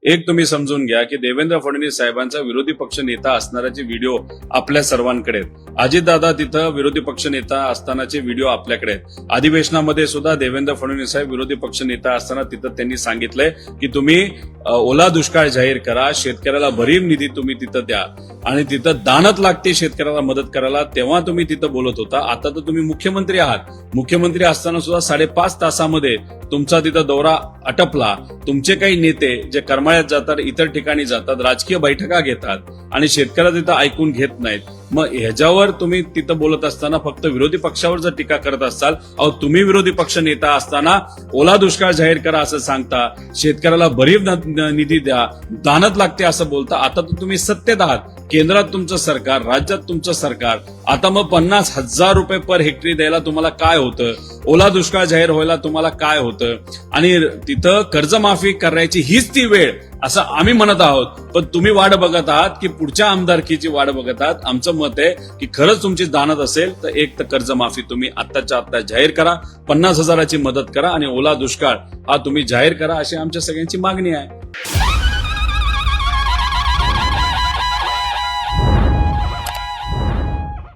एक तुम्ही समजून घ्या की देवेंद्र फडणवीस साहेबांचा विरोधी पक्ष नेता असणाऱ्याचे व्हिडिओ आपल्या सर्वांकडे आहेत. अजितदादा तिथं विरोधी पक्ष नेता असतानाचे व्हिडिओ आपल्याकडे आहेत. अधिवेशनामध्ये सुद्धा देवेंद्र फडणवीस साहेब विरोधी पक्ष नेता असताना तिथं त्यांनी सांगितलंय की तुम्ही ओला दुष्काळ जाहीर करा, शेतकऱ्याला भरीव निधी तुम्ही तिथं द्या आणि तिथं दानत लागते शेतकऱ्याला मदत करायला, तेव्हा तुम्ही तिथं बोलत होता. आता तर तुम्ही मुख्यमंत्री आहात. मुख्यमंत्री असताना सुद्धा 5.5 तासामध्ये तुमचा तिथं दौरा आटपला. तुमचे काही नेते जे करमाळ्यात जातात, इतर ठिकाणी जातात, राजकीय बैठका घेतात आणि शेतकऱ्याला तिथं ऐकून घेत नाहीत. मग ह्याच्यावर तुम्ही तिथं बोलत असताना फक्त विरोधी पक्षावर जर टीका करत असाल, अहो तुम्ही विरोधी पक्ष नेता असताना ओला दुष्काळ जाहीर करा असं सांगता, शेतकऱ्याला भरीव निधी द्या, दानत लागते असं बोलता. आता तर तुम्ही सत्तेत आहात, केंद्रात तुमचं सरकार, राज्यात तुमचं सरकार. आता मग 50,000 रुपये पर हेक्टरी द्यायला तुम्हाला काय होतं? ओला दुष्काळ जाहीर व्हायला तुम्हाला काय होतं? आणि तिथं कर्जमाफी करायची हीच ती वेळ असं आम्ही म्हणत आहोत. पण तुम्ही वाट बघत आहात की पुढच्या आमदारकीची वाट बघत आहात. आमचं मत आहे की खरंच तुमची दानत असेल तर एक तर कर्जमाफी तुम्ही आत्ताच्या आत्ता जाहीर करा, 50,000ची मदत करा आणि ओला दुष्काळ हा तुम्ही जाहीर करा, अशी आमच्या सगळ्यांची मागणी आहे.